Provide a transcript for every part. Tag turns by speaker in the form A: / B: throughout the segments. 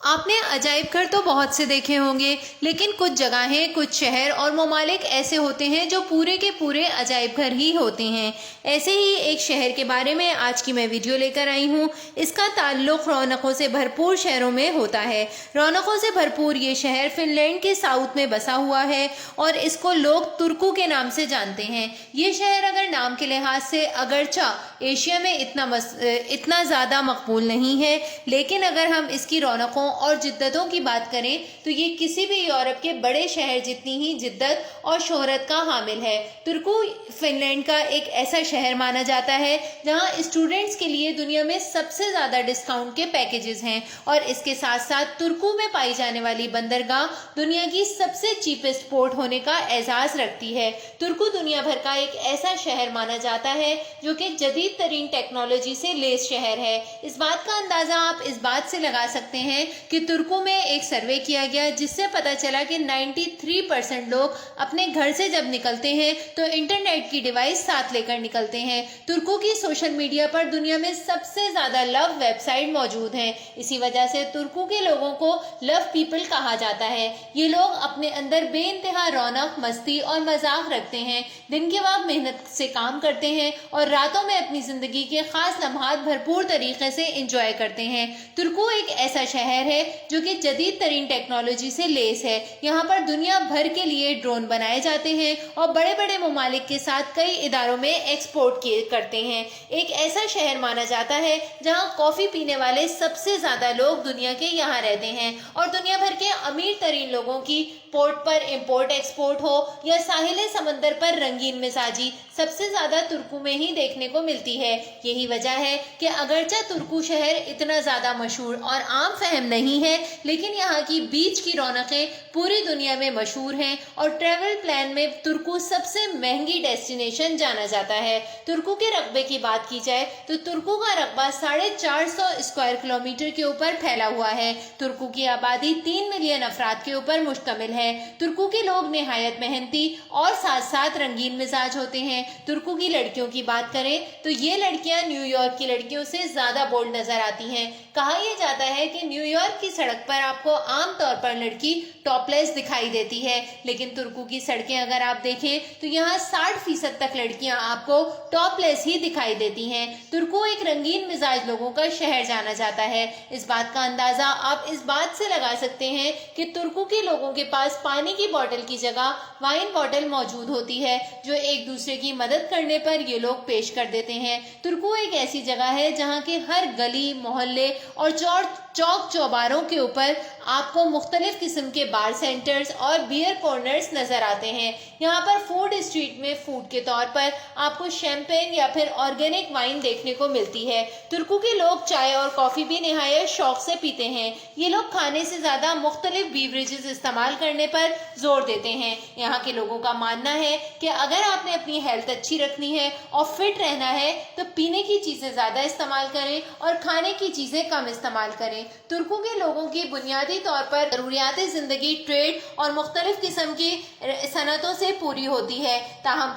A: آپ نے عجائب گھر تو بہت سے دیکھے ہوں گے، لیکن کچھ جگہیں، کچھ شہر اور ممالک ایسے ہوتے ہیں جو پورے کے پورے عجائب گھر ہی ہوتے ہیں۔ ایسے ہی ایک شہر کے بارے میں آج کی میں ویڈیو لے کر آئی ہوں۔ اس کا تعلق رونقوں سے بھرپور شہروں میں ہوتا ہے۔ رونقوں سے بھرپور یہ شہر فن لینڈ کے ساؤتھ میں بسا ہوا ہے اور اس کو لوگ ترکو کے نام سے جانتے ہیں۔ یہ شہر اگر نام کے لحاظ سے اگرچہ ایشیا میں اتنا زیادہ مقبول نہیں ہے، لیکن اگر ہم اس کی رونقوں اور جدتوں کی بات کریں تو یہ کسی بھی یورپ کے بڑے شہر جتنی ہی جدت اور شہرت کا حامل ہے۔ ترکو فن لینڈ کا ایک ایسا شہر مانا جاتا ہے جہاں اسٹوڈنٹس کے لیے دنیا میں سب سے زیادہ ڈسکاؤنٹ کے پیکیجز ہیں، اور اس کے ساتھ ساتھ ترکو میں پائی جانے والی بندرگاہ دنیا کی سب سے چیپسٹ پورٹ ہونے کا اعزاز رکھتی ہے۔ ترکو دنیا بھر کا ایک ایسا شہر مانا جاتا ہے جو کہ جدید ترین ٹیکنالوجی سے لیس شہر ہے۔ اس بات کا اندازہ آپ اس بات سے لگا سکتے ہیں کہ ترکو میں ایک سروے کیا گیا جس سے پتا چلا کہ 93% لوگ اپنے گھر سے جب نکلتے ہیں تو انٹرنیٹ کی ڈیوائس ساتھ لے کر نکلتے ہیں۔ ترکو کی سوشل میڈیا پر دنیا میں سب سے زیادہ لو ویب سائٹ موجود ہیں۔ اسی وجہ سے ترکو کے لوگوں کو لو پیپل کہا جاتا ہے۔ یہ لوگ اپنے اندر بے انتہا رونق، مستی اور مذاق رکھتے ہیں۔ دن کے وقت محنت سے کام کرتے ہیں اور راتوں میں اپنی زندگی کے خاص لمحات بھرپور طریقے سے انجوائے کرتے ہیں۔ ترکو ایک ایسا شہر ہے جو کہ جدید ترین ٹیکنالوجی سے لیس ہے۔ یہاں پر دنیا بھر کے لیے ڈرون بنائے جاتے ہیں اور بڑے بڑے ممالک کے ساتھ کئی اداروں میں ایکسپورٹ کرتے ہیں۔ ایک ایسا شہر مانا جاتا ہے جہاں کافی پینے والے سب سے زیادہ لوگ دنیا کے یہاں رہتے ہیں، اور دنیا بھر کے امیر ترین لوگوں کی پورٹ پر امپورٹ ایکسپورٹ ہو یا ساحل سمندر پر رنگین مزاجی سب سے زیادہ ترکو میں ہی دیکھنے کو ملتی ہے۔ یہی وجہ ہے کہ اگرچہ ترکو شہر اتنا زیادہ مشہور اور عام فہم نہیں ہے، لیکن یہاں کی بیچ کی رونقیں پوری دنیا میں مشہور ہیں اور ٹریول پلان میں ترکو سب سے مہنگی ڈیسٹینیشن جانا جاتا ہے۔ ترکو کے رقبے کی بات کی جائے تو ترکو کا رقبہ 450 اسکوائر کلومیٹر کے اوپر پھیلا ہوا ہے۔ ترکو کی آبادی 3 ملین افراد کے اوپر مشتمل ہے۔ ترکو کے لوگ نہایت محنتی اور ساتھ ساتھ رنگین مزاج ہوتے ہیں۔ ترکو کی لڑکیوں کی بات کریں تو یہ لڑکیاں نیو یارک کی لڑکیوں سے زیادہ بولڈ نظر آتی ہیں۔ کہا یہ جاتا ہے کہ نیو یارک کی سڑک پر آپ کو عام طور پر لڑکی ٹاپ لیس دکھائی دیتی ہے، لیکن ترکو کی سڑکیں اگر آپ دیکھیں تو یہاں 60% تک لڑکیاں آپ کو ٹاپ لیس ہی دکھائی دیتی ہیں۔ ترکو ایک رنگین مزاج لوگوں کا شہر جانا جاتا ہے۔ اس بات کا اندازہ آپ اس بات سے لگا سکتے ہیں کہ ترکو کے لوگوں کے پاس پانی کی بوتل کی جگہ وائن بوتل موجود ہوتی ہے جو ایک دوسرے کی مدد کرنے پر یہ لوگ پیش کر دیتے ہیں۔ ترکو ایک ایسی جگہ ہے جہاں کے ہر گلی، محلے اور چوک چوباروں کے اوپر آپ کو مختلف قسم کے بار سینٹرز اور بیئر کارنرز نظر آتے ہیں۔ یہاں پر فوڈ اسٹریٹ میں فوڈ کے طور پر آپ کو شیمپین یا پھر آرگینک وائن دیکھنے کو ملتی ہے۔ ترکو کے لوگ چائے اور کافی بھی نہایت شوق سے پیتے ہیں۔ یہ لوگ کھانے سے زیادہ مختلف بیوریجز استعمال کرنے پر زور دیتے ہیں۔ یہاں کے لوگوں کا ماننا ہے کہ اگر آپ نے اپنی ہیلتھ اچھی رکھنی ہے اور فٹ رہنا ہے تو پینے کی چیزیں زیادہ استعمال کریں اور کھانے کی چیزیں کم استعمال کریں۔ ترکو کے لوگوں کی بنیادی طور پر ضروریات زندگی ٹریڈ اور مختلف قسم کی صنعتوں سے پوری ہوتی ہے۔ تاہم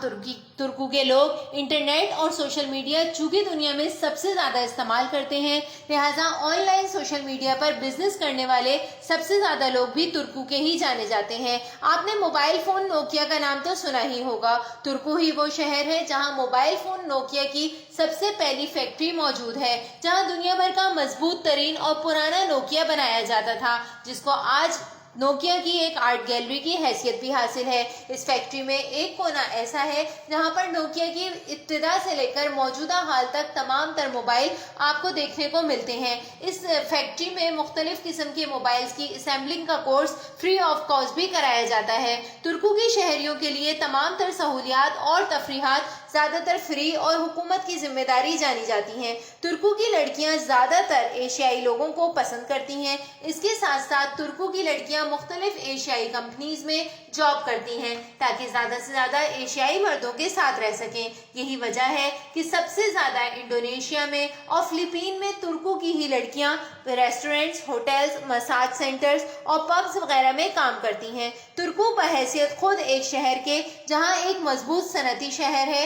A: ترکو کے لوگ انٹرنیٹ اور سوشل میڈیا چونکہ دنیا میں سب سے زیادہ استعمال کرتے ہیں، لہٰذا on line social media per business کرنے والے سب سے زیادہ لوگ بھی ترکو کے ہی جانے جاتے ہیں۔ آپ نے موبائل فون نوکیا کا نام تو سنا ہی ہوگا۔ ترکو ہی وہ شہر ہے جہاں موبائل فون نوکیا کی سب سے پہلی فیکٹری موجود ہے، جہاں دنیا بھر کا مضبوط ترین اور پرانا نوکیا بنایا جاتا تھا، جس کو آج نوکیا کی ایک آرٹ گیلری کی حیثیت بھی حاصل ہے۔ اس فیکٹری میں ایک کونا ایسا ہے جہاں پر نوکیا کی ابتدا سے لے کر موجودہ حال تک تمام تر موبائل آپ کو دیکھنے کو ملتے ہیں۔ اس فیکٹری میں مختلف قسم کے موبائلز کی اسمبلنگ کا کورس فری آف کاسٹ بھی کرایا جاتا ہے۔ ترکو کے شہریوں کے لیے تمام تر سہولیات اور تفریحات زیادہ تر فری اور حکومت کی ذمہ داری جانی جاتی ہیں۔ ترکو کی لڑکیاں زیادہ تر ایشیائی لوگوں کو پسند کرتی ہیں۔ اس کے ساتھ ساتھ ترکو کی لڑکیاں مختلف ایشیائی کمپنیز میں جاب کرتی ہیں تاکہ زیادہ سے زیادہ ایشیائی مردوں کے ساتھ رہ سکیں۔ یہی وجہ ہے کہ سب سے زیادہ انڈونیشیا میں اور فلپین میں ترکو کی ہی لڑکیاں ریسٹورنٹس، ہوٹلز، مساج سینٹرز اور پبز وغیرہ میں کام کرتی ہیں۔ ترکو بحیثیت خود ایک شہر کے جہاں ایک مضبوط صنعتی شہر ہے،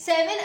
A: 7